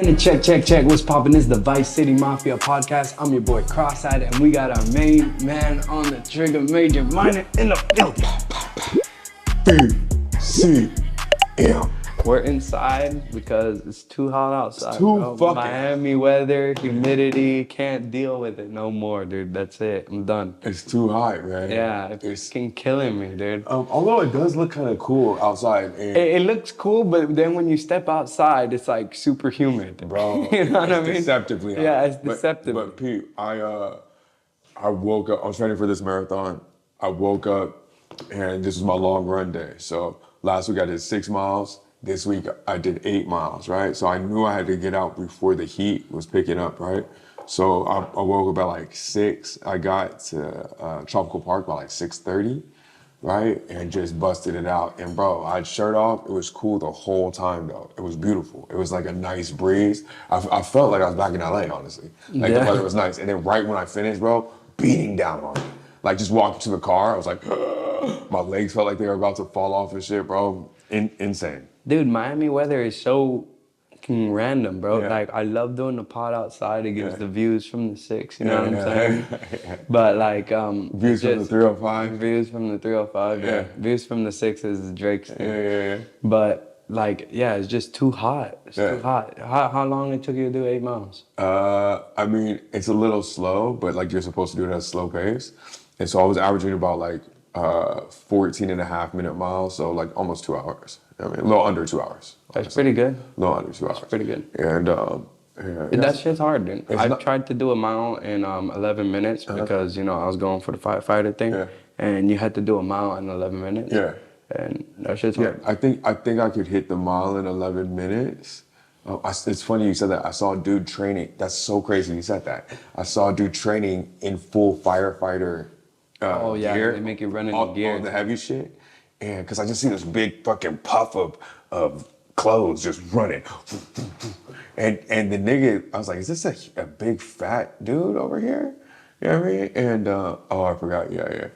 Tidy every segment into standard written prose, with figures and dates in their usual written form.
And check. What's poppin'? This is the Vice City Mafia podcast. I'm your boy Cross-Eyed, and we got our main man on the trigger, Major Minor in the building. BCM. We're inside because it's too hot outside. It's too bro. fucking Miami weather, humidity, can't deal with it no more, dude. That's it. I'm done. It's too hot, man. Yeah, it's fucking killing me, dude. Although it does look kind of cool outside. And It looks cool, but then when you step outside, it's like super humid. bro, You know what I it's mean? deceptively hot. Yeah, it's deceptive. But Pete, I woke up, I was training for this marathon. I woke up and this was my long run day. So last week I did 6 miles. This week I did 8 miles, right? So I knew I had to get out before the heat was picking up, right? So I woke up at like 6. I got to Tropical Park by like 6:30, right? And just busted it out. And bro, I had shirt off. It was cool the whole time though. It was beautiful. It was like a nice breeze. I felt like I was back in LA, honestly. Like the weather was nice. And then right when I finished, bro, beating down on me. Like just walking to the car, I was like, my legs felt like they were about to fall off and shit, bro. Insane. Dude, Miami weather is so fucking random, bro. Yeah. Like, I love doing the pod outside. It gives Yeah. the views from the 6, you know what I'm Yeah. saying? But like, Views from the just 305. views from the 305, yeah. Yeah. Views from the 6 is Drake's thing. Yeah. But like, yeah, it's just too hot. It's Yeah. too hot. How long it took you to do 8 miles? I mean, it's a little slow, but like you're supposed to do it at a slow pace. And so I was averaging about like 14 and a half minute miles, so like almost 2 hours. I mean, a little under 2 hours. That's pretty good. A little under 2 hours. Pretty good. And That shit's hard, dude. I not- tried to do a mile in 11 minutes because, you know, I was going for the firefighter thing. Yeah. And you had to do a mile in 11 minutes. Yeah. And that shit's Yeah, hard. I think I could hit the mile in 11 minutes. It's funny you said that. I saw a dude training. That's so crazy you said that. I saw a dude training in full firefighter Oh, yeah, gear. they make you run in the gear. On the heavy shit. And because I just see this big fucking puff of clothes just running. And the nigga, I was like, is this a big fat dude over here? You know what I mean? And, I forgot. Yeah.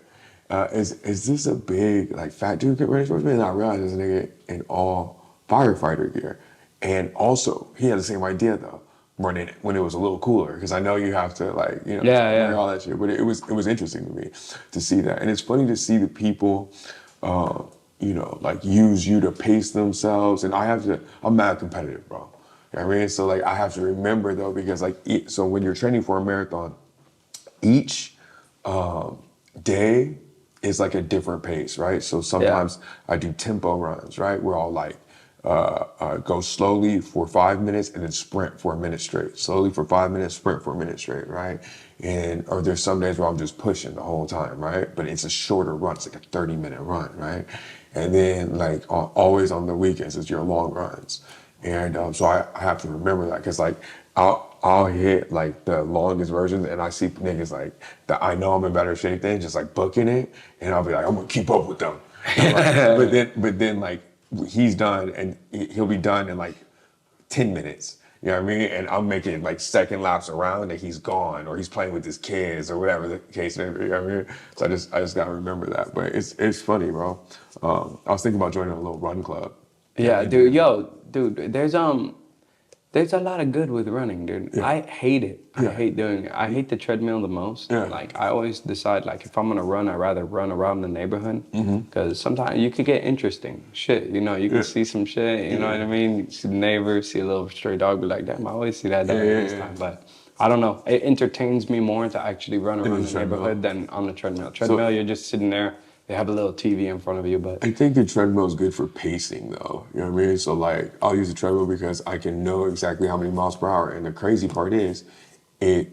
Is this a big, like, fat dude getting ready towards me? And I realized this nigga in all firefighter gear. And also, he had the same idea, though, running it when it was a little cooler. Because I know you have to, like, you know, wear all that shit. But it was interesting to me to see that. And it's funny to see the people, you know, like, use you to pace themselves. And I'm mad competitive, bro. You know what I mean? So, like, I have to remember, though, because, like, so when you're training for a marathon, each day is like a different pace, right? So sometimes I do tempo runs, right? Where I'll like go slowly for 5 minutes and then sprint for a minute straight. Slowly for 5 minutes, sprint for a minute straight, right? Or there's some days where I'm just pushing the whole time, right? But it's a shorter run, it's like a 30-minute run, right? And then like always on the weekends, it's your long runs. And so I have to remember that because like I'll hit like the longest versions and I see niggas like that I know I'm in better shape than just like booking it and I'll be like, I'm gonna keep up with them. But then like he's done and he'll be done in like 10 minutes. You know what I mean? And I'm making like second laps around and he's gone or he's playing with his kids or whatever the case may be. You know what I mean? So I just gotta remember that. But it's funny, bro. I was thinking about joining a little run club. Yeah, dude, there's a lot of good with running, dude. Yeah. I hate it. I Yeah. hate doing it. I hate the treadmill the most. Yeah. Like, I always decide, like, if I'm gonna run, I'd rather run around the neighborhood. Mm-hmm. Because sometimes you could get interesting shit, you know, you can see some shit, you know what I mean? You see the neighbor, see a little stray dog, be like, damn, I always see that dog this time. But I don't know. It entertains me more to actually run around the neighborhood than on the treadmill. Treadmill, you're just sitting there. They have a little TV in front of you, but I think the treadmill is good for pacing, though. You know what I mean? So, like, I'll use the treadmill because I can know exactly how many miles per hour. And the crazy part is, it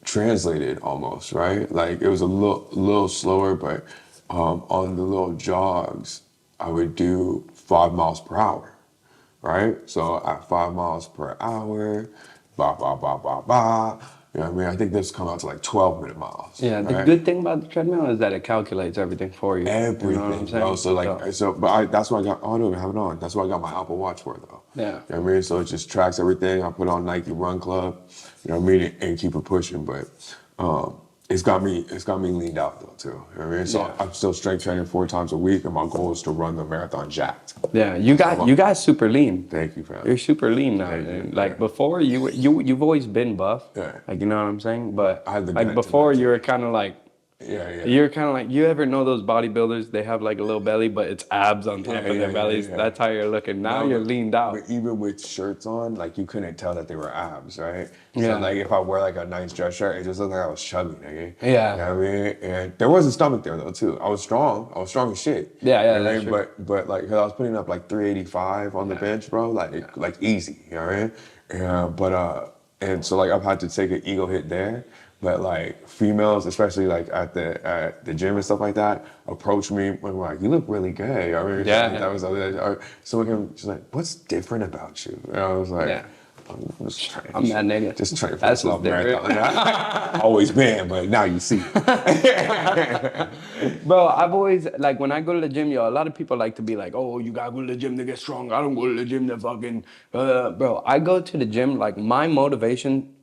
translated almost, right? Like, it was a little slower, but on the little jogs, I would do 5 miles per hour, right? So at 5 miles per hour, ba ba ba ba ba. You know what I mean? I think this come out to like 12-minute miles. yeah, the right? good thing about the treadmill is that it calculates everything for you. Everything, You know what I'm saying? bro. So like, but that's why I got. Oh, I don't even have it on. That's why I got my Apple Watch for, though. Yeah. You know what I mean? So it just tracks everything. I put on Nike Run Club. You know what I mean? And keep it pushing. But it's got me leaned out though too. You know what I mean? So Yeah. I'm still strength training 4 times a week, and my goal is to run the marathon jacked. Yeah, you guys super lean. Thank you, fam. You're super lean now. Thank you, And like yeah. before, you've always been buff. Yeah. Like you know what I'm saying. But I had the like gut to before, you maintain. were kind of like Yeah. you're kind of like you ever know those bodybuilders? They have like a little belly, but it's abs on top of their bellies. Yeah. That's how you're looking. Now No, you're leaned out. but even with shirts on, like you couldn't tell that they were abs, right? Yeah. So like if I wear like a nice dress shirt, it just looked like I was chubby, nigga. Yeah. You know what I mean? And there was a stomach there though too. I was strong. I was strong as shit. Yeah, You know what I that's mean? true. But like 'cause I was putting up like 385 on the bench, bro. Like easy. You know what I mean? And so like I've had to take an ego hit there. But like females, especially like at the gym and stuff like that, approach me when like, you look really good. I mean, Yeah. that was or someone came, she's like, what's different about you? And I was like, Yeah. I'm just trying. I'm that nigga. Just trying for That's this long what's different. marathon. Always been, but now you see. Bro, I've always like when I go to the gym, yo. A lot of people like to be like, "Oh, you gotta go to the gym to get strong." I don't go to the gym to fucking. Bro, I go to the gym like my motivation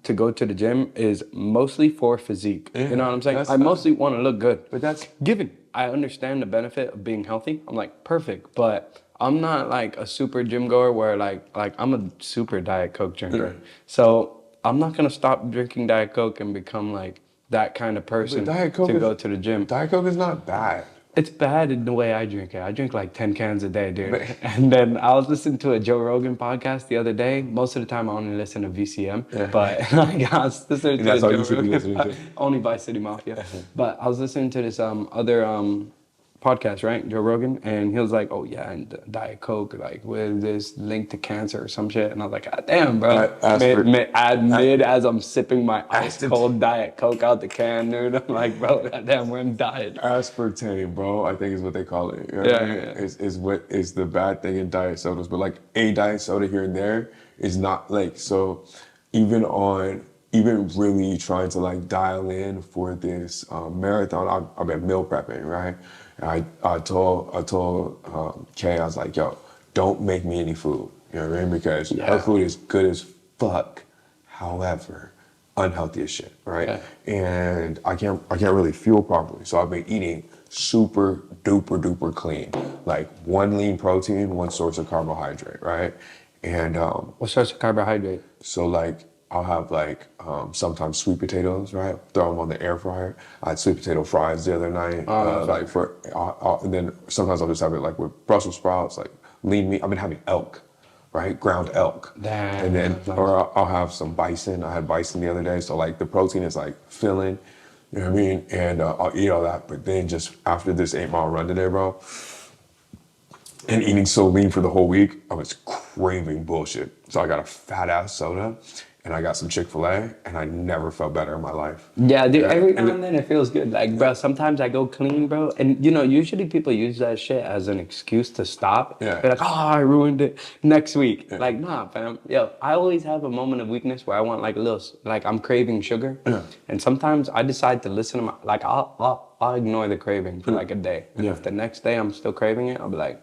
to go to the gym is mostly for physique. You know what I'm saying? that's I fine. mostly want to look good. But that's- given. I understand the benefit of being healthy. I'm like perfect, but I'm not like a super gym goer where like I'm a super Diet Coke drinker. So I'm not gonna stop drinking Diet Coke and become like that kind of person Diet Coke to is- go to the gym. Diet Coke is not bad. It's bad in the way I drink it. I drink like 10 cans a day, dude. And then I was listening to a Joe Rogan podcast the other day. Most of the time I only listen to VCM, but like, I was listening to That's the all Joe you should be Rogan listening to. only by City Mafia. But I was listening to this other podcast, right? Joe Rogan, and he was like, "Oh yeah, and Diet Coke, like with this link to cancer or some shit." And I was like, "God damn, bro!" Mid as I'm sipping my ice cold Diet Coke out the can, dude. I'm like, "Bro, God damn, we're in diet." Aspartame, bro, I think is what they call it. You know what I mean? Is what is the bad thing in diet sodas. But like a diet soda here and there is not like so. Even really trying to like dial in for this marathon, I've been meal prepping, right? And I told Kay, I was like, yo, don't make me any food. You know what I mean? Because her food is good as fuck. However, unhealthy as shit, right? And I can't really fuel properly. So I've been eating super duper clean. Like 1 lean protein, 1 source of carbohydrate, right? And What source of carbohydrate? so like I'll have like sometimes sweet potatoes, right? Throw them on the air fryer. I had sweet potato fries the other night. And then sometimes I'll just have it like with Brussels sprouts, like lean meat. I've been having elk, right? Ground elk. Damn, And then, that's nice. or I'll have some bison. I had bison the other day. So like the protein is like filling, you know what I mean? And I'll eat all that. But then just after this 8-mile run today, bro, and eating so lean for the whole week, I was craving bullshit. So I got a fat ass soda and I got some Chick-fil-A and I never felt better in my life. Yeah, dude, every now and then it feels good. Like, bro, sometimes I go clean, bro. And, you know, usually people use that shit as an excuse to stop. Yeah. They're like, oh, I ruined it next week. Like, nah, fam. Yo, I always have a moment of weakness where I want like a little, like I'm craving sugar. And sometimes I decide to listen to my, like I'll ignore the craving for like a day. And if the next day I'm still craving it, I'll be like,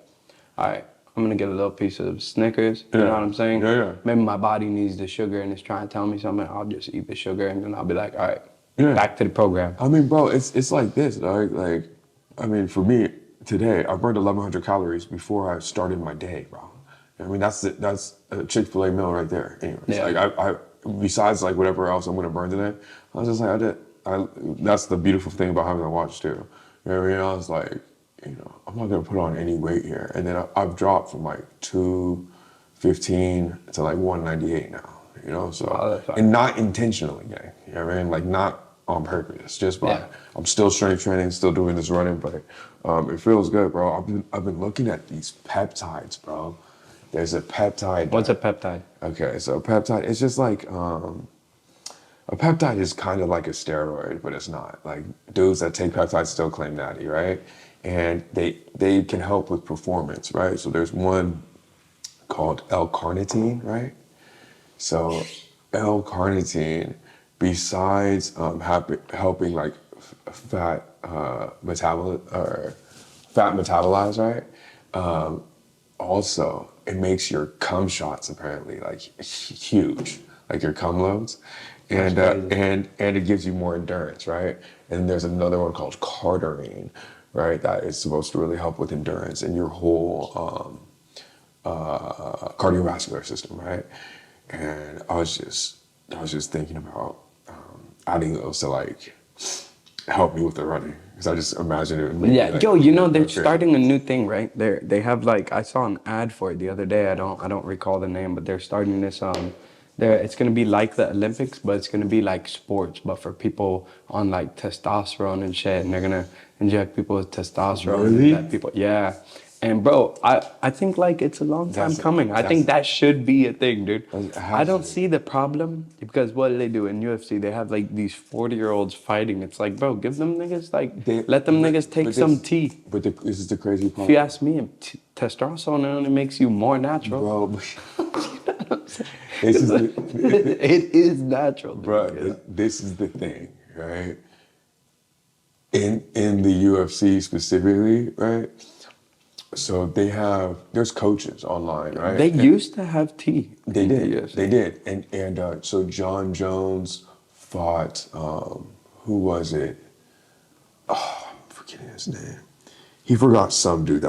all right, I'm gonna get a little piece of Snickers. You know what I'm saying? Maybe my body needs the sugar and it's trying to tell me something. I'll just eat the sugar and then I'll be like, all right, back to the program. I mean, bro, it's like this, dog. Like, I mean, for me today, I burned 1,100 calories before I started my day, bro. I mean, that's a Chick-fil-A meal right there. Anyways, like I besides like whatever else I'm gonna burn today, I was just like, that's the beautiful thing about having a watch too. You know what I mean? I was like, you know, I'm not gonna put on any weight here. And then I've dropped from like 215 to like 198 now, you know? So, and not intentionally, gang. You know what I mean? Like not on purpose, just by, I'm still strength training, still doing this running, but it feels good, bro. I've been looking at these peptides, bro. There's a peptide. What's a peptide? Okay, so a peptide, it's just like, a peptide is kind of like a steroid, but it's not. Like dudes that take peptides still claim natty, right? And they can help with performance, right? So there's one called L-carnitine, right? So L-carnitine, besides helping like fat metabolize, right? Also, it makes your cum shots apparently like huge, like your cum loads. and That's crazy. and it gives you more endurance, right? And there's another one called cardarine, right? That is supposed to really help with endurance and your whole cardiovascular system, right? And I was just thinking about adding those to like help me with the running because I just imagine it would make me Yeah, like yo, you know they're go crazy. starting a new thing, right? They have like I saw an ad for it the other day. I don't recall the name, but they're starting this there it's gonna be like the Olympics, but it's gonna be like sports, but for people on like testosterone and shit, and they're gonna inject people with testosterone and Really? let people yeah. And bro, I think like it's a long time coming. I think That's that should be a thing, dude. it I has to don't be. see the problem because what do they do in UFC? They have like these 40-year-olds fighting. It's like, bro, give them niggas like let them niggas take some tea. This is the crazy If part, you ask me, testosterone only makes you more natural. bro. This is the It is natural, bro. dude. You know? This is the thing, right? In the UFC specifically, right? So there's coaches online, right? They used to have tea. They in the did. UFC. They did. And so John Jones fought who was it? I'm forgetting his name. He forgot some dude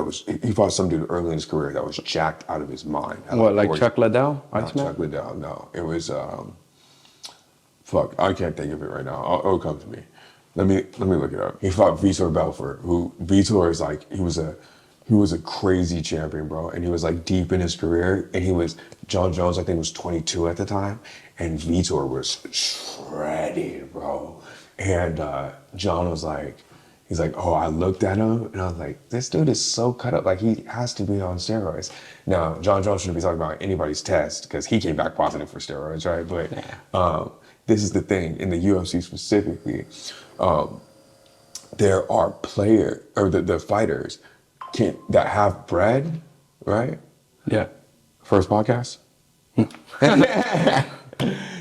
he fought some dude early in his career that was jacked out of his mind. Had What, like 40 Chuck Liddell, Not Iceman? Chuck Liddell, no. It was fuck, I can't think of it right now. It'll come to me. Let me look it up. He fought Vitor Belfort, who Vitor is like he was a crazy champion, bro. And he was like deep in his career. And John Jones, I think, was 22 at the time. And Vitor was shredded, bro. And John was like, he's like, oh, I looked at him and I was like, this dude is so cut up. Like, he has to be on steroids. Now, John Jones shouldn't be talking about anybody's test because he came back positive for steroids, right? But this is the thing in the UFC specifically. There are the fighters that have bread, right? Yeah. First podcast?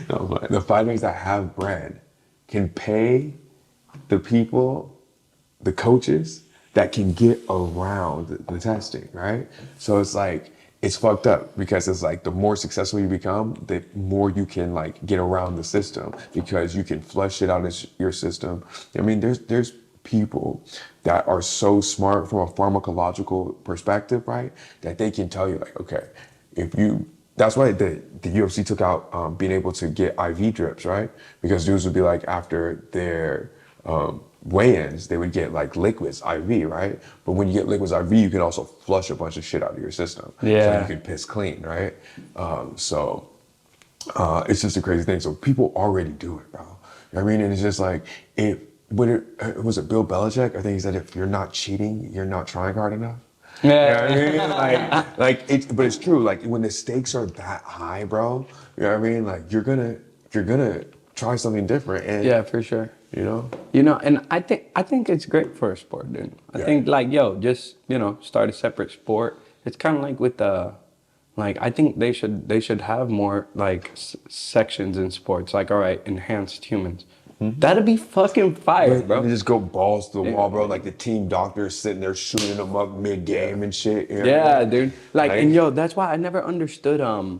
No, but the fighters that have bread can pay the people, the coaches that can get around the testing, right? So it's like, it's fucked up because it's like the more successful you become, the more you can like get around the system because you can flush it out of your system. I mean, there's people that are so smart from a pharmacological perspective, right? That they can tell you like, okay, that's why the UFC took out being able to get IV drips, right? Because dudes would be like after their weigh-ins, they would get like liquids IV, right? But when you get liquids IV, you can also flush a bunch of shit out of your system. Yeah. So you can piss clean, right? It's just a crazy thing. So people already do it, bro. You know what I mean? And it's just like, was it Bill Belichick? I think he said, if you're not cheating, you're not trying hard enough. Yeah. You know what I mean? But it's true. Like when the stakes are that high, bro, you know what I mean? Like you're gonna try something different. And, Yeah, for sure. you know? You know, and I think it's great for a sport, dude. I Yeah. think like, yo, just, start a separate sport. It's kind of like with the, like, I think they should have more like sections in sports. Like, all right, enhanced humans. That'd be fucking fire, bro. They just go balls to the wall, bro. Like the team doctor is sitting there shooting them up mid-game and shit. You know what I Yeah, mean? dude. Like, and yo, that's why I never understood. And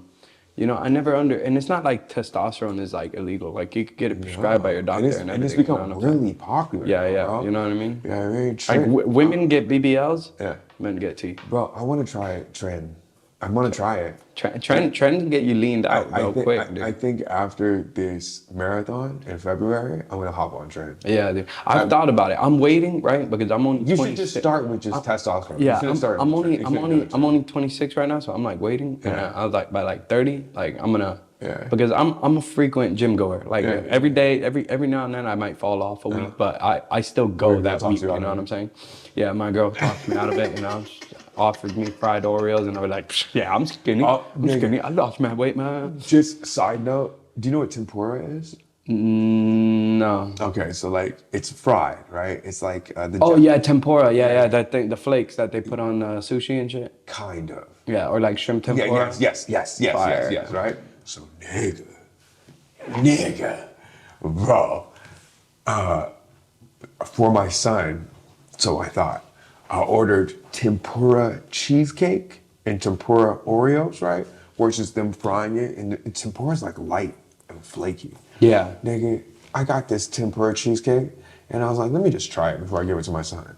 it's not like testosterone is like illegal. Like you could get it prescribed by your doctor and And it's everything. become really popular. Yeah, now, yeah. bro. You know what I mean? Yeah, I mean, Like Trent, women get BBLs. Yeah. Men get T. bro, I want to try it, Trent. I want to try it. Trend can get you leaned out real quick, dude. I think after this marathon in February, I'm gonna hop on Trent. Yeah, dude. I've thought about it. I'm waiting, right? Because I'm only You 26. should just start with just testosterone. Yeah, You shouldn't start I'm with only Trent. You shouldn't do I'm only 26 right now, so I'm like waiting. And Yeah. I was like by like 30, like I'm gonna Yeah. because I'm a frequent gym goer. Like Yeah. every day, every now and then I might fall off a week, but I still go Your girl that talks week. you You out know of what it. I'm saying? Yeah, my girl talked me out of it. She offered me fried Oreos, and I was like, yeah, I'm skinny. Oh, I'm nigga. skinny. I lost my weight, man. Just side note, do you know what tempura is? No. Okay, so like it's fried, right? It's like the Oh yeah, tempura. Yeah, that thing, the flakes that they put on sushi and shit. kind of. Yeah, or like shrimp Yeah, tempura. Fire. yes, right? So nigga, bro, for my son, so I thought, I ordered tempura cheesecake and tempura Oreos, right? Where it's just them frying it, and tempura's like light. and flaky. Yeah. Nigga, I got this tempura cheesecake, and I was like, let me just try it before I give it to my son.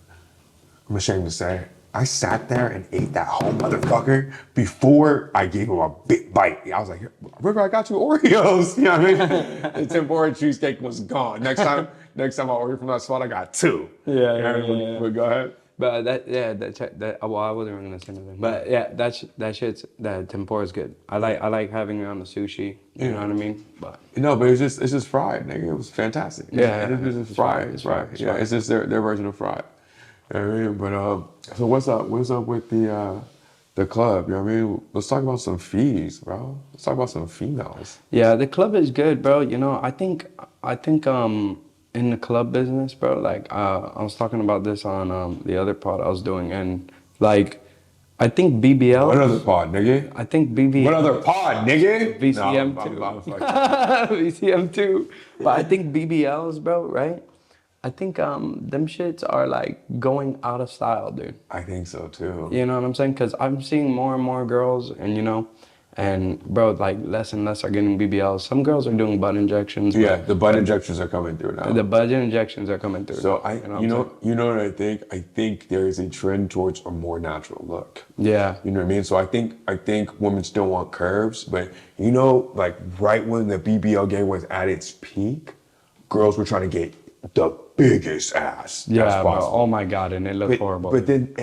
I'm ashamed to say, I sat there and ate that whole motherfucker before I gave him a big bite. I was like, River, I got you Oreos. You know what I mean? The tempura cheesecake was gone. Next time I order from that spot, I got two. Yeah, You know yeah, what I mean? yeah. But go ahead. But well, I wasn't gonna say anything. But yeah, that tempura is good. I like having it on the sushi. You know what I mean? But No, but it's just fried, nigga. It was fantastic. yeah, And it's just fried. It's fried. Yeah, it's just their version of fried. You know what I mean? But so what's up? What's up with the club? You know what I mean? Let's talk about some fees, bro. Let's talk about some females. Yeah, the club is good, bro. You know, I think in the club business, bro, like I was talking about this on the other pod I was doing, and like I think BBL. What other pod, nigga? I think BBL. What other pod, nigga? VCM No, two. I'm fucking- VCM two. But I think BBLs, bro, right? I think them shits are like going out of style, dude. I think so too. You know what I'm saying? Because I'm seeing more and more girls, and and bro, like less and less are getting BBLs. Some girls are doing butt injections. Yeah, the butt injections are coming through now. The butt injections are coming through. So you know what I think? I think there is a trend towards a more natural look. Yeah. You know what I mean? So I think women still want curves, but you know, like right when the BBL game was at its peak, girls were trying to get the biggest ass. Yeah, bro. Oh my God, and it looked horrible. But then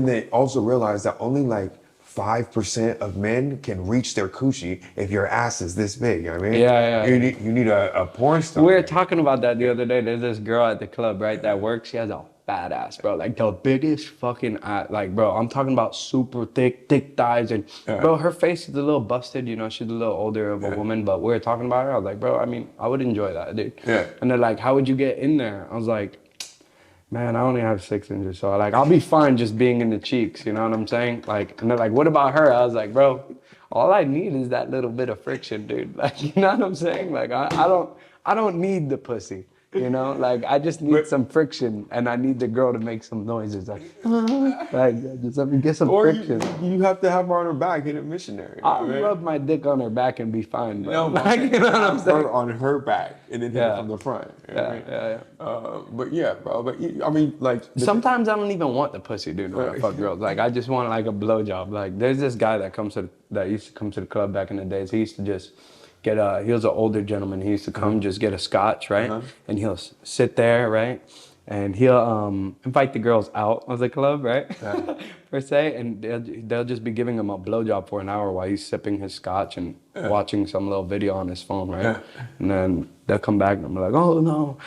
they also realized that only like 5% of men can reach their coochie if your ass is this big. You know what I mean? Yeah. You need a porn star. We were talking about that the other day. There's this girl at the club, right, that works. She has a fat ass, bro. Like the biggest fucking ass. Like, bro, I'm talking about super thick thighs. And, bro, her face is a little busted. You know, she's a little older of a woman. But we were talking about her. I was like, bro, I mean, I would enjoy that, dude. Yeah. And they're like, how would you get in there? I was like, man, I only have 6 inches. So, like, I'll be fine just being in the cheeks. You know what I'm saying? Like, and they're like, what about her? I was like, bro, all I need is that little bit of friction, dude. Like, you know what I'm saying? Like, I don't need the pussy. You know, like I just need some friction, and I need the girl to make some noises, like just let me get some friction. You have to have her on her back, hit a missionary. I'll rub my dick on her back and be fine. Bro. No, like, you know what I'm saying? Her on her back, and then hit it from the front. You know what I mean? But yeah, bro. But I mean, like sometimes I don't even want the pussy, dude. When I fuck girls, like I just want like a blowjob. Like there's this guy that used to come to the club back in the days. He used to just he was an older gentleman. He used to come just get a scotch, right? And he'll sit there, right? And he'll invite the girls out of the club, right? Per se, and they'll just be giving him a blowjob for an hour while he's sipping his scotch and watching some little video on his phone, right? And then they'll come back and I'm like, oh no,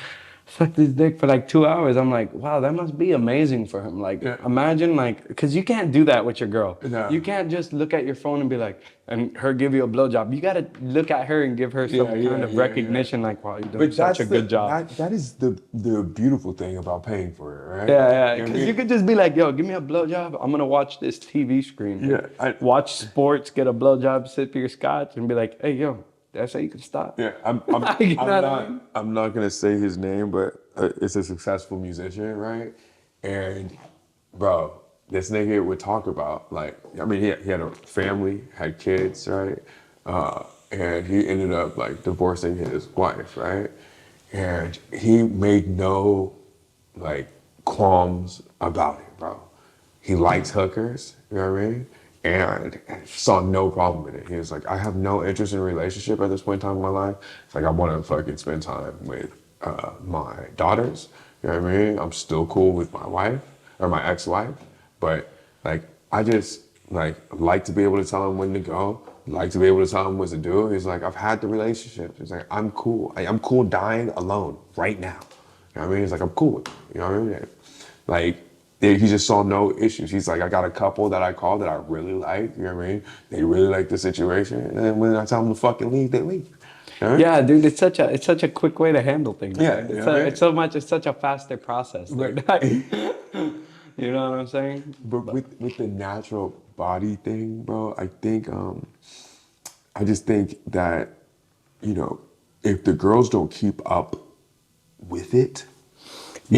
suck this dick for like 2 hours. I'm like, wow, that must be amazing for him. Like, imagine like, because you can't do that with your girl. No. You can't just look at your phone and be like, and her give you a blowjob. You got to look at her and give her some kind of recognition, like, wow, you're doing such a good job. That is the beautiful thing about paying for it, right? Yeah, because you could just be like, yo, give me a blowjob. I'm going to watch this TV screen. Yeah. Watch sports, get a blowjob, sip your scotch, and be like, hey, yo, that's how you can stop. Yeah, I'm not gonna say his name, but it's a successful musician, right? And bro, this nigga would talk about like, I mean, he had a family, had kids, right? And he ended up like divorcing his wife, right? And he made no like qualms about it, bro. He likes hookers, you know what I mean? And saw no problem in it. He was like, I have no interest in a relationship at this point in time in my life. It's like, I want to fucking spend time with my daughters. You know what I mean? I'm still cool with my wife or my ex-wife. But like, I just like to be able to tell him when to go. Like to be able to tell him what to do. He's like, I've had the relationship. He's like, I'm cool. I'm cool dying alone right now. You know what I mean? He's like, I'm cool with it. You know what I mean? Like, he just saw no issues. He's like, I got a couple that I call that I really like. You know what I mean? They really like the situation. And then when I tell them to fucking leave, they leave. You know? Yeah, dude, it's such a quick way to handle things. Yeah, right? It's such a faster process. Dude. You know what I'm saying? But with the natural body thing, bro, I think I just think that, you know, if the girls don't keep up with it,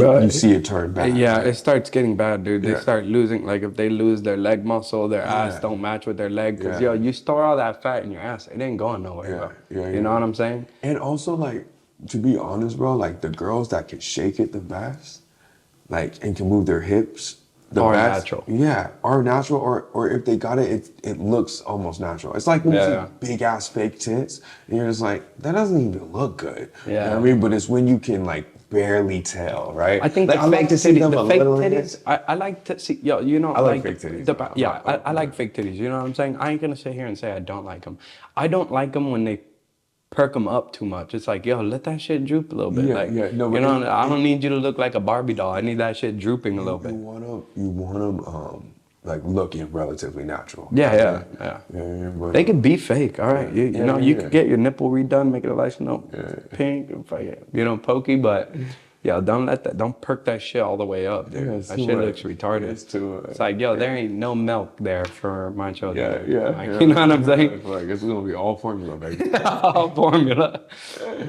Bro, you see it turn bad. yeah, right? it starts getting bad, dude. They Yeah. start losing, like if they lose their leg muscle, their ass Yeah. don't match with their leg. Cause Yeah. yo, you store all that fat in your ass, it ain't going nowhere, Yeah, bro. yeah, You know yeah. what I'm saying? And also, like, to be honest, bro, like the girls that can shake it the best, like, and can move their hips the Are best, natural. yeah, are natural, or if they got it, it looks almost natural. It's like when you Yeah. see big ass fake tits, and you're just like, that doesn't even look good. You know what Yeah. I mean? But it's when you can like barely tell, right? I think like, the I like fake to see titties, them the a fake little titties, I like to see, yo, you know, I like like fake titties, the, though. yeah, I like fake titties. You know what I'm saying? I ain't gonna sit here and say I don't like them. I don't like them when they perk them up too much. It's like, yo, let that shit droop a little bit. Yeah, Like, yeah, no, you but know, I don't need you to look like a Barbie doll. I need that shit drooping a little you bit. want them, like looking relatively natural. Yeah, Okay? yeah, yeah. Yeah, but, They could be fake, all right. You know, you yeah. could get your nipple redone, make it like, you know, pink and you know, pokey, but yeah, don't perk that shit all the way up, dude. Yeah, it's That too shit much. looks retarded. It's too much. It's like, yo, there ain't no milk there for my children. Like, yeah. you know what I'm saying? It's like it's gonna be all formula, baby. All formula.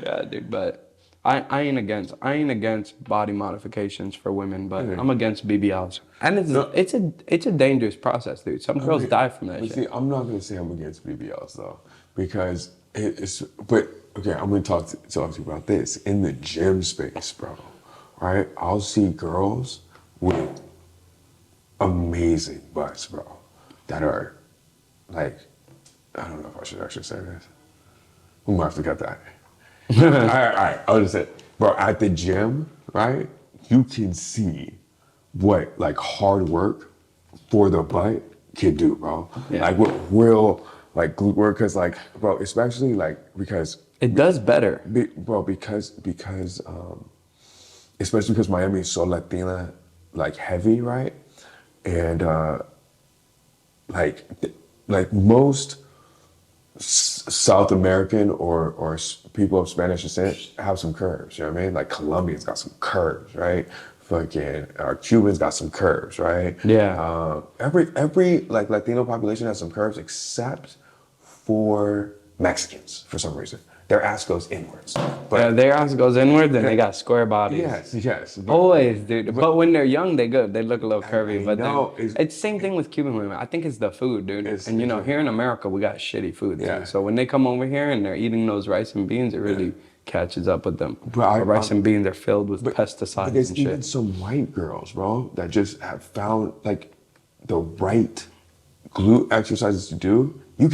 Yeah, dude, but I ain't against body modifications for women, but I'm against BBLs. And it's a dangerous process, dude. Some girls die from that But shit. see, I'm not gonna say I'm against BBLs though, because it's. But okay, I'm gonna talk to you about this in the gym space, bro. Right? I'll see girls with amazing butts, bro, that are like, I don't know if I should actually say this. We might have to cut that. all right. I'll just say, bro, at the gym, right? You can see what like hard work for the butt can do, bro. Yeah. Like what real like glute work, cause like, bro, especially like because It does better. bro, because especially because Miami is so Latina like heavy, right? And like most South American or people of Spanish descent have some curves, you know what I mean? Like Colombians got some curves, right? Fucking Cubans got some curves, right? Yeah. Every like Latino population has some curves except for Mexicans for some reason. Their ass goes inwards. But Yeah, their ass goes inward, then they got square bodies. yes. Always, dude. But when they're young, they good. They look a little curvy. I But know, then it's same thing with Cuban women. I think it's the food, dude. And you know, here in America, we got shitty food. Yeah. Too. So when they come over here and they're eating those rice and beans, it really catches up with them. But rice and beans are filled with pesticides But there's and even shit. some white girls, bro, that just have found like the right glute exercises to do. You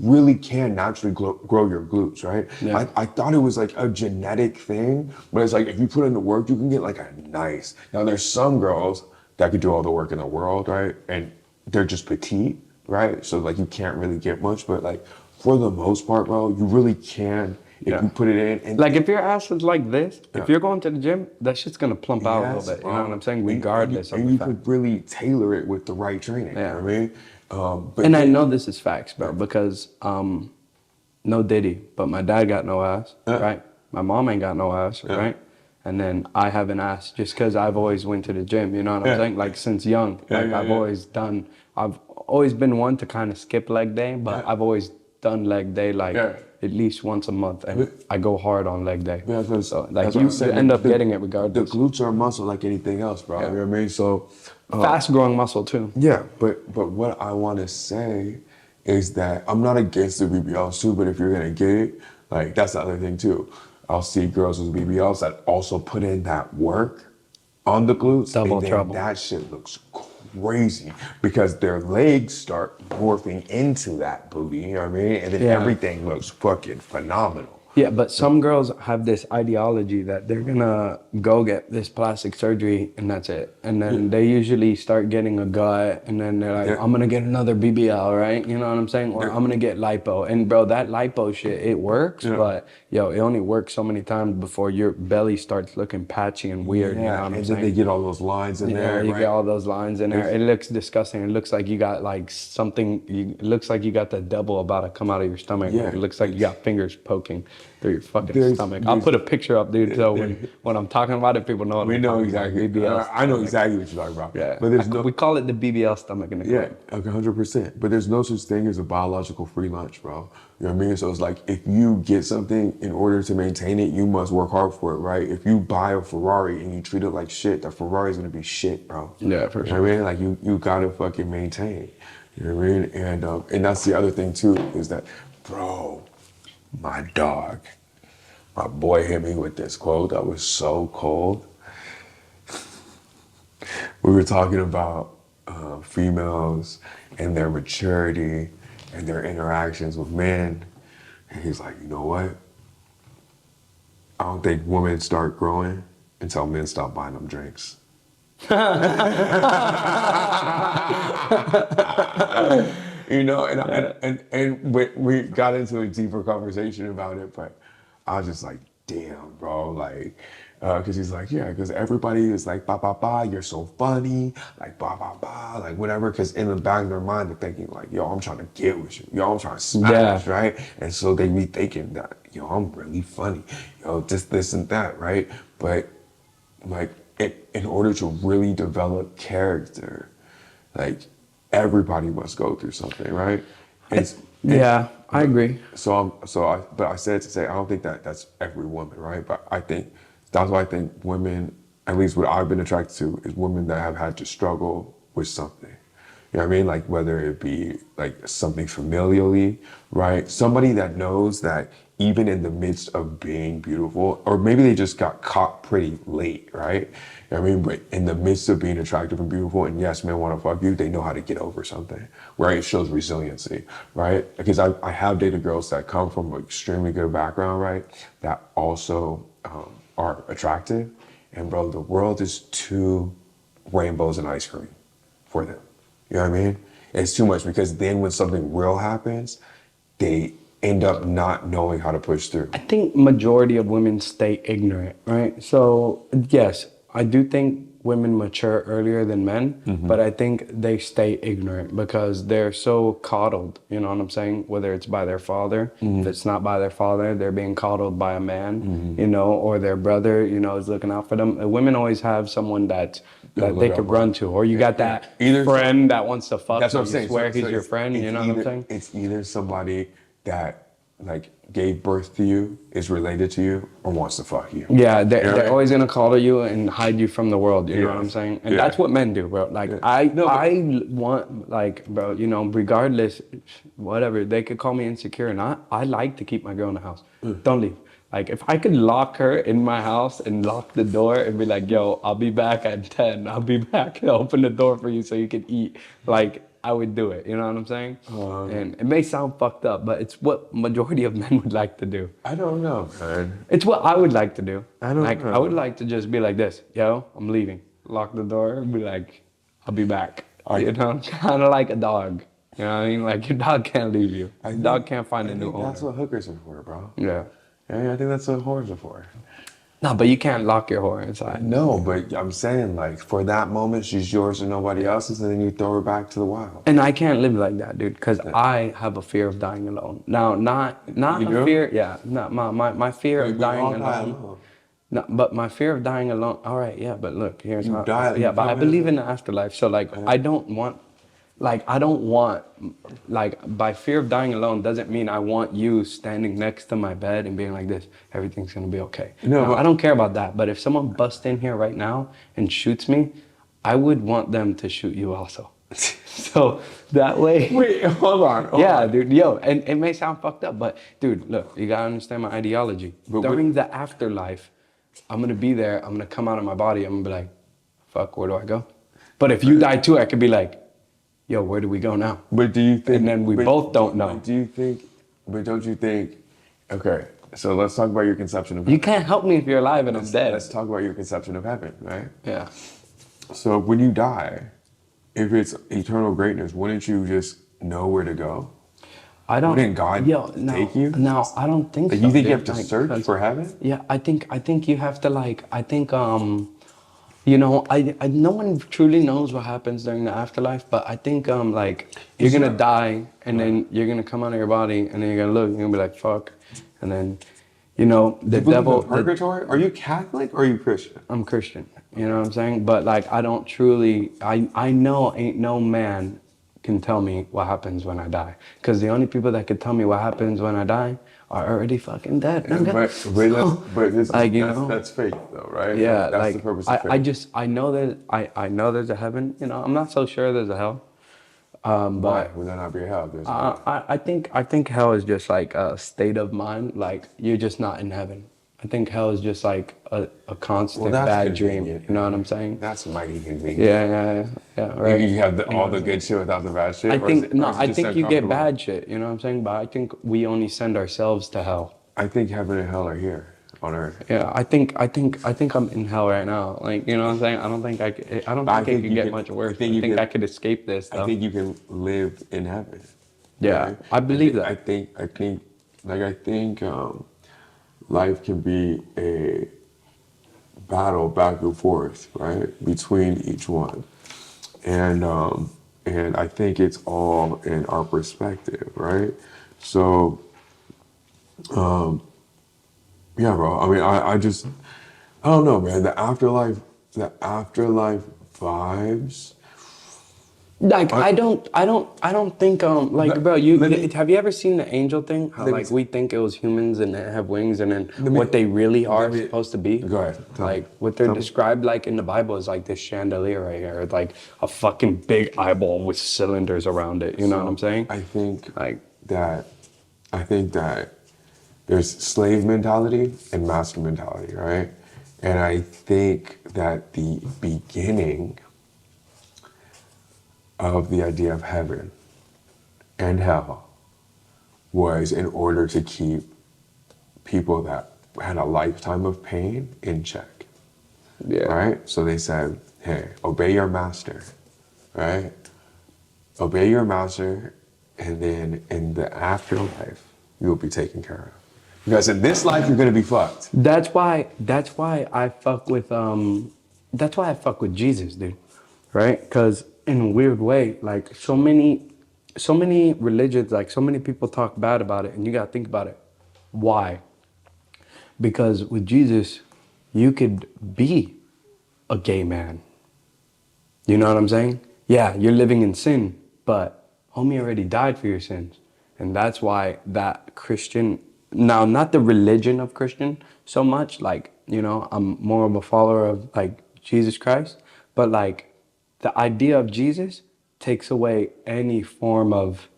really can naturally grow your glutes, right? Yeah. I thought it was like a genetic thing, but it's like if you put in the work, you can get like a nice. Now there's some girls that could do all the work in the world, right? And they're just petite, right? So like you can't really get much, but like for the most part, bro, you really can if you put it in. And Like if your ass is like this, if you're going to the gym, that shit's gonna plump out a little bit. You know what I'm saying? Regardless of and the you fact. could really tailor it with the right training. You know what I mean? But And I know this is facts, bro, because no Diddy, but my dad got no ass, right? My mom ain't got no ass, right? And then I have an ass just because I've always went to the gym, you know what I'm saying? Like since young, I've always been one to kind of skip leg day, but I've always done leg day like at least once a month, and I go hard on leg day. Yeah, So like you end up getting it regardless. The glutes are a muscle like anything else, bro. You know what I mean? So Fast growing muscle too. yeah, but what I want to say is that I'm not against the BBLs too, but if you're gonna get it, like that's the other thing too. I'll see girls with BBLs that also put in that work on the glutes. Double and then trouble. That shit looks crazy because their legs start morphing into that booty, you know what I mean? And then everything looks fucking phenomenal. Yeah, but some girls have this ideology that they're gonna go get this plastic surgery and that's it. And then they usually start getting a gut and then they're like, I'm gonna get another BBL, right? You know what I'm saying? Or I'm gonna get lipo. And bro, that lipo shit, it works, but yo, it only works so many times before your belly starts looking patchy and weird. You know what I'm and saying? then they get all those lines in there. You right? get all those lines in there. It looks disgusting. It looks like you got like something. It looks like you got the devil about to come out of your stomach. Yeah. It looks like you got fingers poking. through your fucking There's- stomach. I'll there's- put a picture up, dude. So when I'm talking about it, people know what We I'm know talking about. exactly. BBL I know stomach. exactly what you're talking about. Yeah, But there's no. we call it the BBL stomach in the Yeah, club. okay, 100%. But there's no such thing as a biological free lunch, bro. You know what I mean? So it's like if you get something in order to maintain it, you must work hard for it, right? If you buy a Ferrari and you treat it like shit, that Ferrari is gonna be shit, bro. Yeah, for You know what I mean? Like you gotta fucking maintain. You know what I mean? And that's the other thing too, is that, bro, my dog, my boy hit me with this quote that was so cold. We were talking about females and their maturity and their interactions with men. And he's like, you know what? I don't think women start growing until men stop buying them drinks. You know, and we got into a deeper conversation about it, but I was just like, damn, bro, like, because he's like, yeah, because everybody is like, ba ba ba, you're so funny, like ba ba ba, like whatever. Because in the back of their mind, they're thinking like, yo, I'm trying to get with you, yo, I'm trying to smash, right? And so they be thinking that, yo, I'm really funny, yo, this and that, right? But like, in order to really develop character, like everybody must go through something, right? Yeah, I agree. But I said to say I don't think that that's every woman, right? But I think that's why I think women, at least what I've been attracted to, is women that have had to struggle with something. You know what I mean? Like whether it be like something familially, right? Somebody that knows that even in the midst of being beautiful, or maybe they just got caught pretty late, right? You know what I mean? But in the midst of being attractive and beautiful, and yes, men want to fuck you, they know how to get over something, right? It shows resiliency, right? Because I have dated girls that come from an extremely good background, right? That also are attractive. And bro, the world is too rainbows and ice cream for them. You know what I mean? It's too much because then when something real happens, they end up not knowing how to push through. I think majority of women stay ignorant, right? So yes, I do think women mature earlier than men, but I think they stay ignorant because they're so coddled, you know what I'm saying? Whether it's by their father, if it's not by their father, they're being coddled by a man, you know, or their brother, you know, is looking out for them. Women always have someone that they could run to, or you got that friend that wants to fuck. That's what I'm you saying. swear So he's your friend, you know what I'm saying? It's either somebody that like gave birth to you, is related to you, or wants to fuck you. Yeah, they're always gonna coddle you and hide you from the world. You know what I'm saying? And Yeah. that's what men do, bro. Like I want, like, bro, you know, regardless, whatever, they could call me insecure, and I like to keep my girl in the house. Don't leave. Like if I could lock her in my house and lock the door and be like, yo, I'll be back at 10. I'll be back and open the door for you so you can eat. Like I would do it. You know what I'm saying? And it may sound fucked up, but it's what majority of men would like to do. I don't know, man. It's what I would like to do. I don't know. I would like to just be like this, yo, I'm leaving. Lock the door and be like, I'll be back. You know, kind of like a dog. You know what I mean? Like your dog can't leave you. Your dog can't find a new owner. That's what hookers are for, bro. Yeah. Yeah, I think that's what whores are for. No, but you can't lock your whore inside. No, but I'm saying like for that moment, she's yours and nobody else's, and then you throw her back to the wild. And I can't live like that, dude, because I have a fear of dying alone. Now, not You a do? fear, yeah, not my fear of dying alone. No, but my fear of dying alone. All right, yeah, but look, here's how. Yeah, but I believe in the afterlife. So like, I don't want, like by fear of dying alone doesn't mean I want you standing next to my bed and being like this. Everything's gonna be okay. No, Now, I don't care about that. But if someone busts in here right now and shoots me, I would want them to shoot you also. So that way. Wait, hold on. Yeah, dude, yo, and it may sound fucked up, but dude, look, you gotta understand my ideology. During the afterlife, I'm gonna be there, I'm gonna come out of my body, I'm gonna be like, fuck, where do I go? But if you die too, I could be like, yo, where do we go now? But do you think? And then we both don't know. But do you think? But don't you think? Okay, so let's talk about your conception of. You can't help me if you're alive and I'm dead. Let's talk about your conception of heaven, right? Yeah. So when you die, if it's eternal greatness, wouldn't you just know where to go? I don't. Wouldn't God take you? No, I don't think Like, so. you think you dude. have to search for heaven? Yeah, I think you have to you know, no one truly knows what happens during the afterlife, but I think like you're gonna die and then you're gonna come out of your body and then you're gonna look and you're gonna be like fuck, and then You know, the You believe devil. in purgatory? Are you Catholic or are you Christian? I'm Christian. You know what I'm saying? But like, I don't truly. I know ain't no man can tell me what happens when I die. Because the only people that could tell me what happens when I die are already fucking dead. Nigga. But this Like, you is know, that's fake though, right? yeah. That's the Like, purpose of I faith. just I know that I know there's a heaven. You know, I'm not so sure there's a hell. Why But would there not be a hell? There's a hell. I think hell is just like a state of mind. Like, you're just not in heaven. I think hell is just like a Well, constant that's bad dream. convenient. You know what I'm saying? That's mighty convenient. Yeah, right. You have You know all what the I'm saying? good shit without the bad shit, I or is think it, or no, is it I just think you get uncomfortable? bad shit. You know what I'm saying? But I think we only send ourselves to hell. I think heaven and hell are here on earth. Yeah, I think I'm in hell right now. Like, you know what I'm saying? I don't I think it think could you get can. much I worse. think I you think can. I could escape this I stuff. think you can live in heaven. Yeah, Right? I believe I that. think. I think life can be a battle back and forth, right, between each one, and I think it's all in our perspective, right? So yeah, bro. I mean, I don't know, man. The afterlife vibes. Like, I, I don't think like, let, bro, let me have you ever seen the angel thing? How let me like we think it was humans and they have wings, and then let me what they really let are me supposed to be. go ahead. Tell me. Like, what they're Tell me. described like in the Bible is like this chandelier right here, like a fucking big eyeball with cylinders around it. You know what I'm So saying? Like, that I think that there's slave mentality and master mentality, right? And I think that the beginning of the idea of heaven and hell was in order to keep people that had a lifetime of pain in check, yeah. right? So they said, hey, obey your master, right? Obey your master, and then in the afterlife, you'll be taken care of. Because in this life, you're gonna be fucked. That's why I fuck with Jesus, dude. Right? Because in a weird way, like, so many religions, like, so many people talk bad about it, and you gotta think about it. Why? Because with Jesus, you could be a gay man. You know what I'm saying? Yeah, you're living in sin, but homie already died for your sins. And that's why that Christian, now, not the religion of Christian so much, like, I'm more of a follower of like Jesus Christ, but like the idea of Jesus takes away any form of,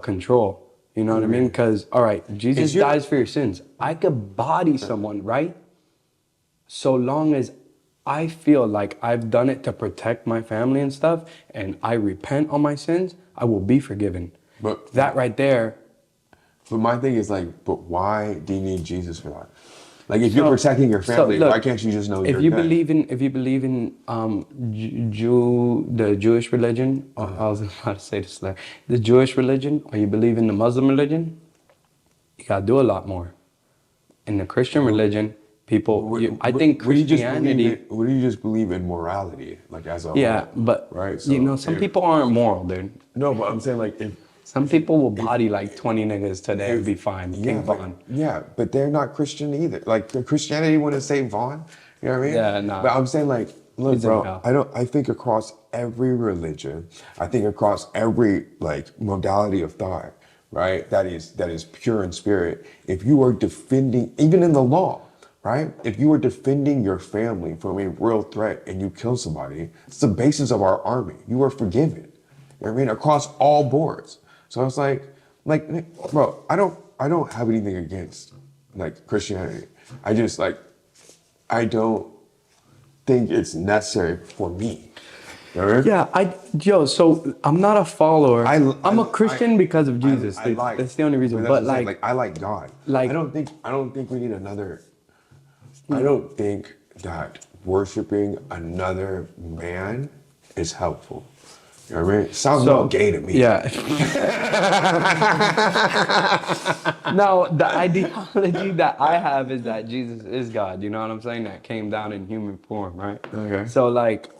control. You know what I mean? Because, all right, Jesus Is your dies for your sins. I could body someone, right? So long as I feel like I've done it to protect my family and stuff, and I repent on my sins, I will be forgiven. but That right there. but my thing is like, but why do you need Jesus for that? Like, if you're So, protecting your so family, why look, can't you just know if you're you good? believe in if you believe in the Jewish religion, or I was about to say this, like, the Jewish religion, or you believe in the Muslim religion, you gotta do a lot more. In the Christian religion, I think What do you just believe in? Christianity. What do you just believe in morality, like as a Yeah, whole, but right? some people aren't moral, dude. No, but I'm saying like Some people will if body like 20 niggas today and be fine. King Von. but they're not Christian either. Like Christianity wouldn't say Vaughn. You know what I mean? Yeah, nah. But I'm saying like, look, He's in bro. hell. I think across every religion, I think across every like modality of thought, right? That is pure in spirit. If you are defending, even in the law, right? If you are defending your family from a real threat and you kill somebody, it's the basis of our army. You are forgiven. You know what I mean? Across all boards. So I was like, bro, I don't have anything against like Christianity. I just like, I don't think it's necessary for me. You know what I mean? So I'm not a follower. I'm a I Christian because of Jesus. I like. That's the only reason. That's But what I'm saying. like, I like God. like, I don't think we need another. I don't think that worshiping another man is helpful. You know what I mean? It sounds a little gay to me. yeah. No, the ideology that I have is that Jesus is God. You know what I'm saying? That came down in human form, right? Okay. So like,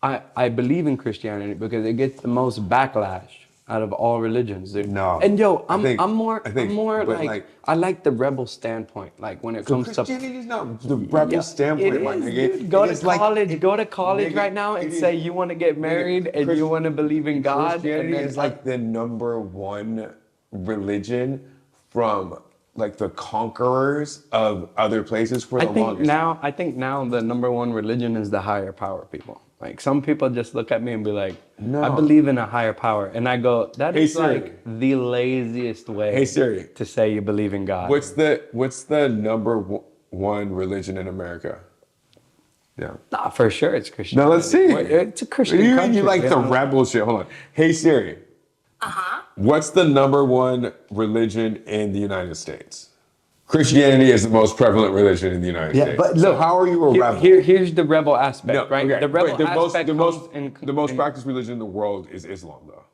I believe in Christianity because it gets the most backlash out of all religions, dude. No. And yo, I think- I'm more but like I like the rebel standpoint. Like when it comes to Christianity is not the rebel standpoint, it my is, nigga. dude. Go It to is like- college. Go to it- college nigga, right now and it say is- you want to get married and you want to believe in God. Christianity And then is like the number one religion from like the conquerors of other places for the longest. I think now the number one religion is the higher power people. Like some people just look at me and be like, No. I believe in a higher power. And I go, that Hey, is Siri. like the laziest way Hey, Siri. to say you believe in God. What's the number one religion in America? Yeah. Nah, for sure it's Christian. Now let's see. It's a Christian country. You like the know? rebel shit. Hold on. Hey Siri. What's the number one religion in the United States? Christianity is the most prevalent religion in the United States. But So look, how are you a rebel? Here's the rebel aspect, No, right? okay, The rebel wait, the aspect comes the most practiced religion in the world is Islam, though.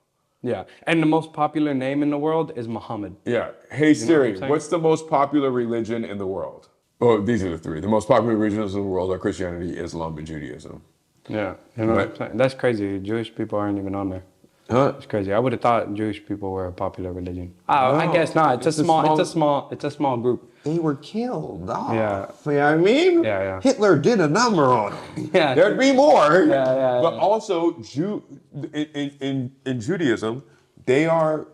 yeah, and the most popular name in the world is Muhammad. Yeah. Hey Siri, saying? what's the most popular religion in the world? Oh, these are the three. The most popular religions in the world are Christianity, Islam, and Judaism. Yeah, you know Right. what I'm saying? That's crazy. Jewish people aren't even on there. Huh? It's crazy. I would have thought Jewish people were a popular religion. I No, guess not. It's a small- small group. They were killed off. Yeah. You know what I mean? Yeah, yeah. Hitler did a number on them. Yeah. There'd be more. Yeah. But also, in Judaism, they are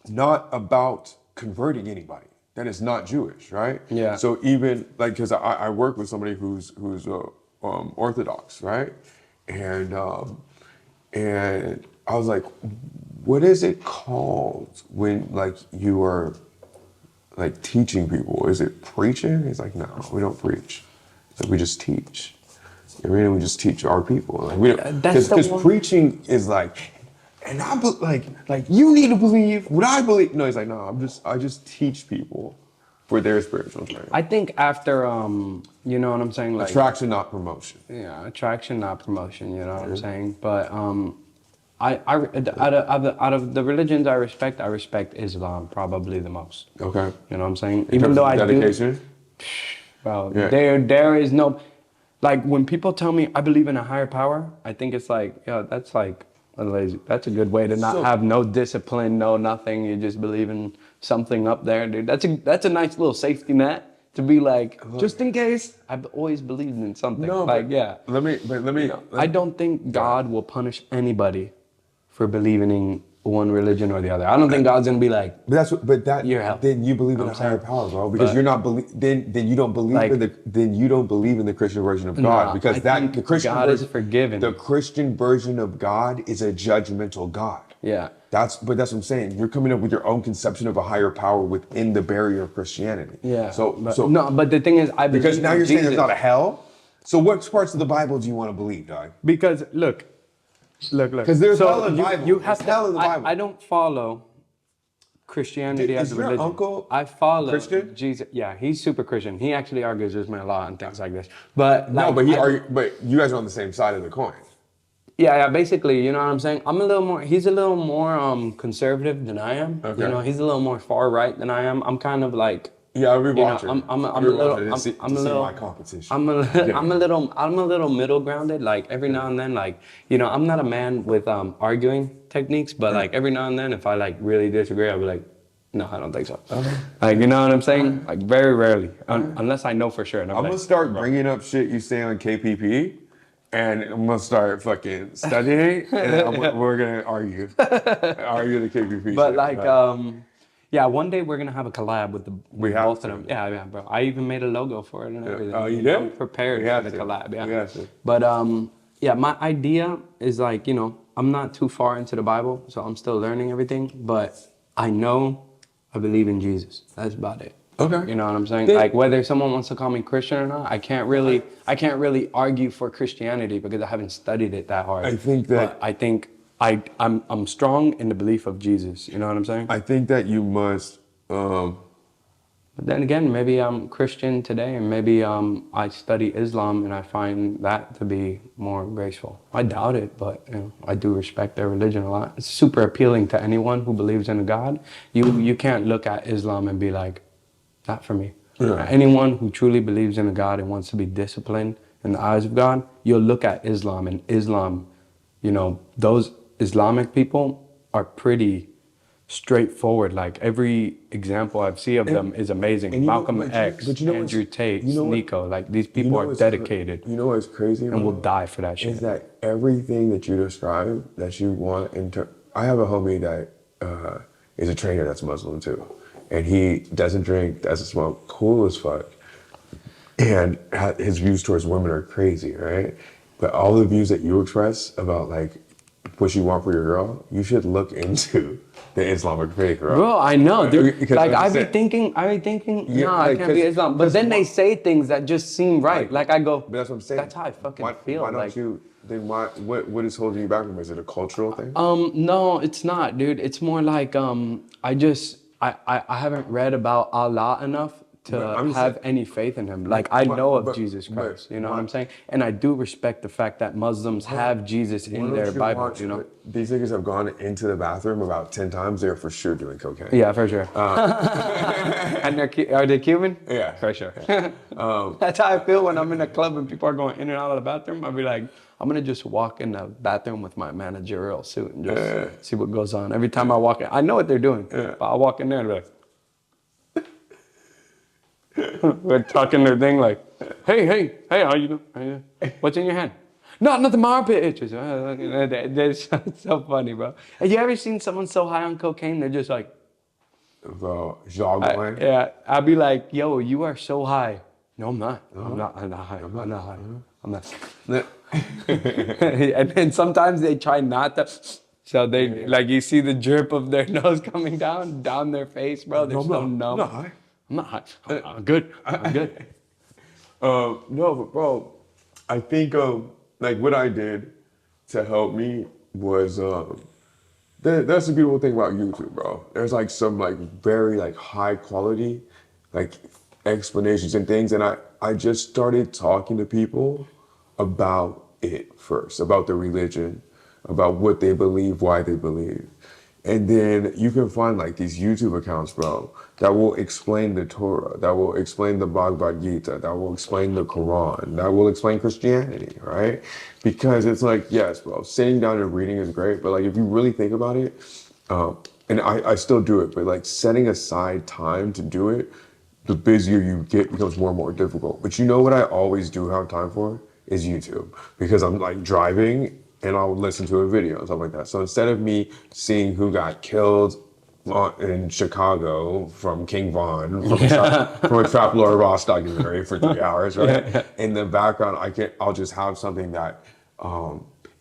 not about converting anybody. That is not Jewish, right? Yeah. So even like, because I work with somebody who's Orthodox, right? And I was like, what is it called when like you are like teaching people? Is it preaching? He's like, no, we don't preach. It's like we just teach. I mean, we just teach our people. Like we don't, That's the because one- preaching is like, and like you need to believe what I believe. No, he's like, no, I just teach people for their spiritual training. I think after you know what I'm saying, like Attraction, not promotion. yeah, attraction, not promotion. You know what I'm saying? But out of the religions I respect Islam probably the most. Okay. You know what I'm saying? In terms of dedication. Well, Yeah. there is no, like when people tell me I believe in a higher power, I think it's like, yo, that's like a lazy. That's a good way to not have no discipline, no nothing. You just believe in something up there, dude. That's a nice little safety net to be like, just in case. I've always believed in something. No, like but yeah. Let me. I don't think God will punish anybody for believing in one religion or the other. I don't think God's gonna be like, You're help. then you believe in a I'm higher saying. power, bro. Because But- you're not then you don't believe Like- then you don't believe in the Christian version of God. Nah, because I think the Christian God is version, forgiving. The Christian version of God is a judgmental God. yeah. That's what I'm saying. You're coming up with your own conception of a higher power within the barrier of Christianity. Yeah. So no, but the thing is, I believe because now in you're saying there's Jesus. not a hell. So what parts of the Bible do you want to believe, dog? Because look. 'Cause there's hell in the Bible. You have There's hell in the Bible. I don't follow Christianity as Is a your religion. uncle I follow Christian? Jesus. Yeah, he's super Christian. He actually argues with me a lot and things like this. But No, like, but you guys are on the same side of the coin. yeah. Basically, you know what I'm saying. He's a little more conservative than I am. Okay. You know, he's a little more far right than I am. I'm kind of like. Yeah, I'll be You know, watching. I'm a I'll be little. watching to see my competition. I'm a little middle grounded. Like every now and then, like you know, I'm not a man with arguing techniques, but like every now and then, if I like really disagree, I'll be like, no, I don't think so. Like you know what I'm saying? Like very rarely, unless I know for sure. And I'm gonna start bringing up shit you say on KPP, and I'm gonna start fucking studying, and we're gonna argue the KPP. But shit. like, yeah, one day we're gonna have a collab with have both to. of them. Yeah, bro. I even made a logo for it and everything. Oh, you did? I'm prepared We for have the to. collab. Yeah. We have to. But yeah, my idea is like, you know, I'm not too far into the Bible, so I'm still learning everything. But I know I believe in Jesus. That's about it. Okay. You know what I'm saying? Then- Like whether someone wants to call me Christian or not, I can't really argue for Christianity because I haven't studied it that hard. I think that- But I think I'm strong in the belief of Jesus. You know what I'm saying? I think that you must. But then again, maybe I'm Christian today, and maybe I study Islam, and I find that to be more graceful. I doubt it, but you know, I do respect their religion a lot. It's super appealing to anyone who believes in a God. You can't look at Islam and be like, not for me. Yeah. Anyone who truly believes in a God and wants to be disciplined in the eyes of God, you'll look at Islam, and Islam, you know, those Islamic people, are pretty straightforward. Like every example I've seen of them is amazing. and you know- Malcolm but you- X, but you know Andrew what's- Tate, you know what- Nico. Like these You people know are what's dedicated You know what's crazy, and will bro? die for that shit. Is that everything that you describe that you want I have a homie that is a trainer that's Muslim too, and he doesn't drink, doesn't smoke, cool as fuck, and his views towards women are crazy, right? But all the views that you express about like what you want for your girl, you should look into the Islamic faith, Bro, I know, dude. Because Like I'm I be saying- thinking, Yeah, no, like, I can't be 'cause- Islam. But 'cause then they why- say things that just seem right. Like I go, But that's what I'm saying. that's how I fucking why, feel. Why don't like, you? Then why? What is holding you back from it? Is it a cultural thing? No, it's not, dude. It's more like I haven't read about Allah enough to But I'm have saying- any faith in him. Like I know of but- Jesus but Christ, you know what why- I'm saying? And I do respect the fact that Muslims have Jesus Why in don't their you Bible, watch you know? These niggas have gone into the bathroom about 10 times. They're for sure doing cocaine. Yeah, for sure. And are they Cuban? Yeah. For sure. That's how I feel when I'm in a club and people are going in and out of the bathroom. I'll be like, I'm gonna just walk in the bathroom with my managerial suit and just see what goes on. Every time I walk in, I know what they're doing, but I'll walk in there and be like, we're talking their thing like, hey, how you doing? How you doing? What's in your hand? No, nothing, my armpit itches. That's so funny, bro. Have you ever seen someone so high on cocaine? They're just like, Bro, juggling. yeah, I'll be like, yo, you are so high. No, I'm not. I'm not high. I'm not high. I'm not. And then sometimes they try not to. So they, like, you see the drip of their nose coming down their face, bro. They're so numb. I'm not high. I'm not high. I'm good. I'm good. No, but bro, I think like what I did to help me was that's the beautiful thing about YouTube, bro. There's like some like very like high quality like explanations and things, and I just started talking to people about it first, about the religion, about what they believe, why they believe. And then you can find like these YouTube accounts, bro, that will explain the Torah, that will explain the Bhagavad Gita, that will explain the Quran, that will explain Christianity, right? Because it's like, yes, bro, sitting down and reading is great, but like if you really think about it, and I still do it, but like setting aside time to do it, the busier you get becomes more and more difficult. But you know what I always do have time for is YouTube, because I'm like driving and I'll listen to a video and stuff like that. So instead of me seeing who got killed in Chicago from King Von, from a Trap Lord Ross documentary for 3 hours, right? In the background, I'll just have something that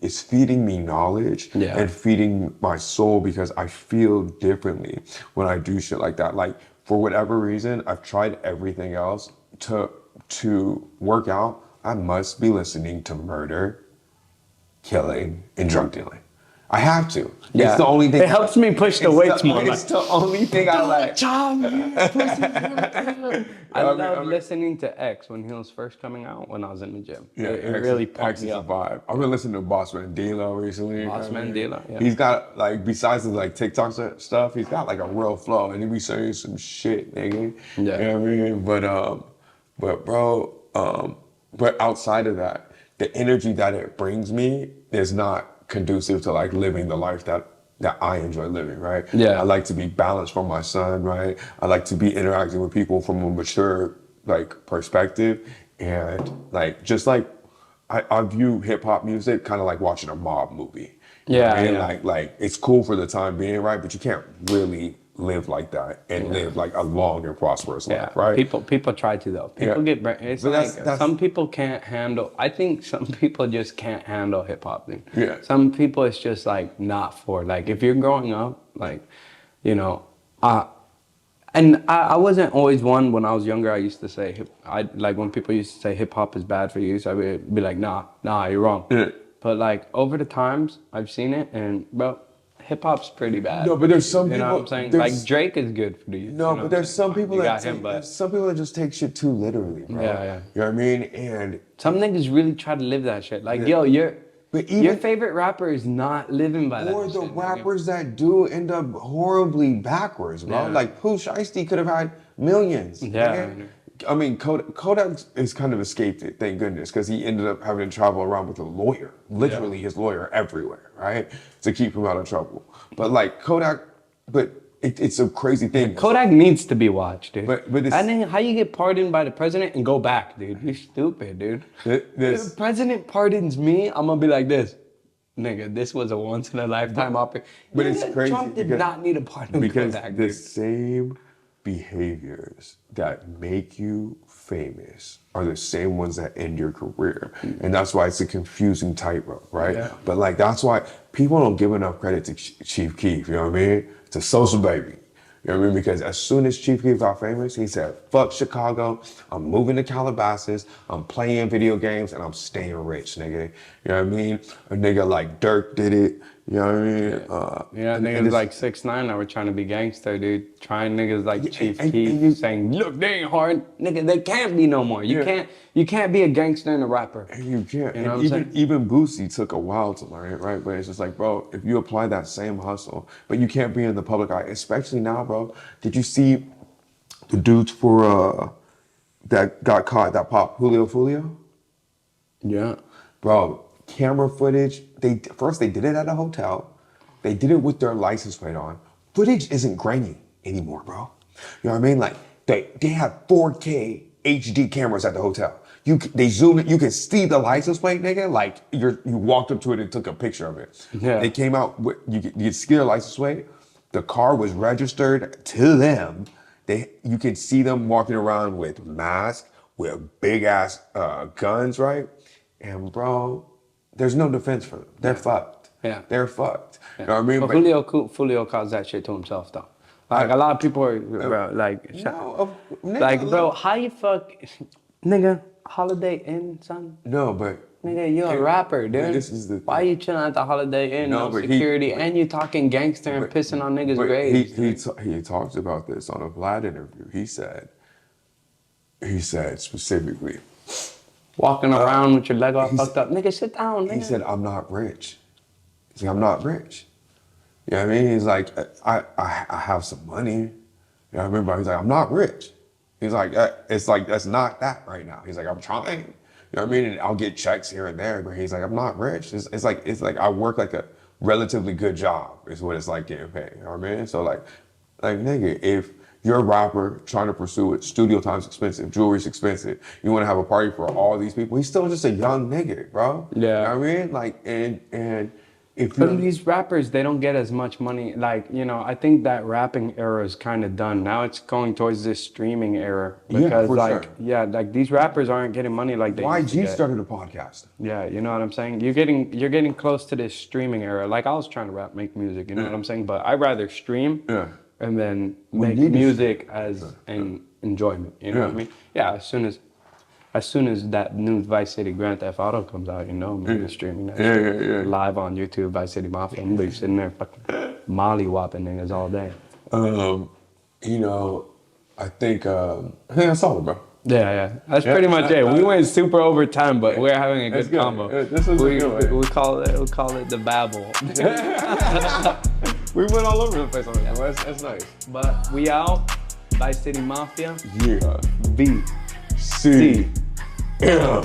is feeding me knowledge and feeding my soul, because I feel differently when I do shit like that. Like for whatever reason, I've tried everything else to work out. I must be listening to murder, killing, and drug dealing. I have to. Yeah. It's the only thing. It helps me push the weights more. It's the only thing I like. I love listening to X when he was first coming out when I was in the gym. Yeah, it really pumped X me is a up. vibe. I've been listening to Boss Mandela recently. Boss Mandela, yeah. He's got like, besides the like TikTok stuff, he's got like a real flow, and he be saying some shit, nigga. Yeah. You know what I mean? But bro, but outside of that, the energy that it brings me is not conducive to like living the life that I enjoy living, right? Yeah. I like to be balanced for my son, right? I like to be interacting with people from a mature like perspective, and like just like I view hip hop music kind of like watching a mob movie. You know what I mean? Like it's cool for the time being, right? But you can't really live like that and live like a long and prosperous life, right? People try to though. People get it's But like that's- some people can't handle. I think some people just can't handle hip hop thing. Yeah. Some people it's just like not for. Like if you're growing up, like, you know, and I wasn't always one. When I was younger, I used to say like when people used to say hip hop is bad for you, so I would be like, nah, you're wrong. Yeah. But like over the times, I've seen it, and bro, hip hop's pretty bad. No, but there's some you know people. what I'm saying? there's- Like Drake is good for you. No, but there's some people you that got him, but there's some people that just take shit too literally, bro. Yeah. You know what I mean? And some niggas really try to live that shit. Like, yo, But your even- favorite rapper is not living by that or shit. the nigga. rappers that do end up horribly backwards, bro. Yeah. Like Pooh Shiesty could have had millions. Yeah. nigga. I mean, Kodak is kind of escaped it, thank goodness, because he ended up having to travel around with a lawyer, literally his lawyer everywhere, right, to keep him out of trouble. But like Kodak, but it's a crazy thing. Kodak needs to be watched, dude. But this, and then how you get pardoned by the president and go back, dude? You're stupid, dude. If the president pardons me, I'm gonna be like this. Nigga, this was a once in a lifetime opportunity. But it's crazy. Trump did not need a pardon because Kodak, the dude. same behaviors that make you famous are the same ones that end your career. And that's why it's a confusing tightrope, right? Yeah. But like, that's why people don't give enough credit to Chief Keef, you know what I mean? It's a social baby. You know what I mean? Because as soon as Chief Keef got famous, he said, fuck Chicago, I'm moving to Calabasas, I'm playing video games, and I'm staying rich, nigga. You know what I mean? A nigga like Dirk did it, you know what I mean? Yeah, niggas like 6ix9ine that were trying to be gangster, dude. Trying niggas like Chief Keef saying, look, they ain't hard. Nigga, they can't be no more. You can't be a gangster and a rapper. And you can't. You know and what I'm saying? even Boosie took a while to learn it, right? But it's just like, bro, if you apply that same hustle, but you can't be in the public eye, especially now, bro. Did you see the dudes for that got caught that popped Julio? Yeah. Bro, camera footage. First they did it at a hotel. They did it with their license plate on. Footage isn't grainy anymore, bro. You know what I mean? Like they have 4K HD cameras at the hotel. They zoom it. You can see the license plate, nigga. Like you walked up to it and took a picture of it. Yeah. They came out. You could see their license plate. The car was registered to them. You can see them walking around with masks, with big ass guns, right? And bro, there's no defense for them. They're fucked. Yeah. They're fucked. Yeah. You know what I mean? But Julio caused that shit to himself, though. Like, a lot of people are, bro, like, nigga, bro, how you fuck, nigga, Holiday Inn, son? No, but Nigga, you're a rapper, dude. This is the thing. Why you chilling at the Holiday Inn, no security, and you talking gangster and pissing on niggas' graves? He talks about this on a Vlad interview. He said specifically, walking around with your leg all fucked up. Nigga, sit down, nigga. He said, I'm not rich. He's like, I'm not rich. You know what I mean? He's like, I have some money. You know what I mean? But he's like, I'm not rich. He's like, it's like, that's not that right now. He's like, I'm trying. You know what I mean? And I'll get checks here and there, but he's like, I'm not rich. It's like I work like a relatively good job is what it's like getting paid. You know what I mean? So like nigga, if you're a rapper trying to pursue it, studio time's expensive, jewelry's expensive, you want to have a party for all these people, he's still just a young nigga, bro. Yeah. You know what I mean? Like, and if But these rappers, they don't get as much money. Like, you know, I think that rapping era is kind of done. Now it's going towards this streaming era. Because, like these rappers aren't getting money like they used to YG get. started a podcast. Yeah, you know what I'm saying? You're getting close to this streaming era. Like, I was trying to make music, you know what I'm saying? But I'd rather stream and then make music as an enjoyment, you know what I mean? Yeah, as soon as that new Vice City Grand Theft Auto comes out, you know, I'm gonna be streaming that shit live on YouTube, Vice City Mafia. I'm gonna be sitting there fucking molly-whopping niggas all day. You know, I think that's solid, bro. Yeah. That's pretty much it. We went super over time, but we're having a good combo. This was good. We call it the babble. We went all over the place on it. That's nice. But we out. Vice City Mafia. Yeah. V. C. M.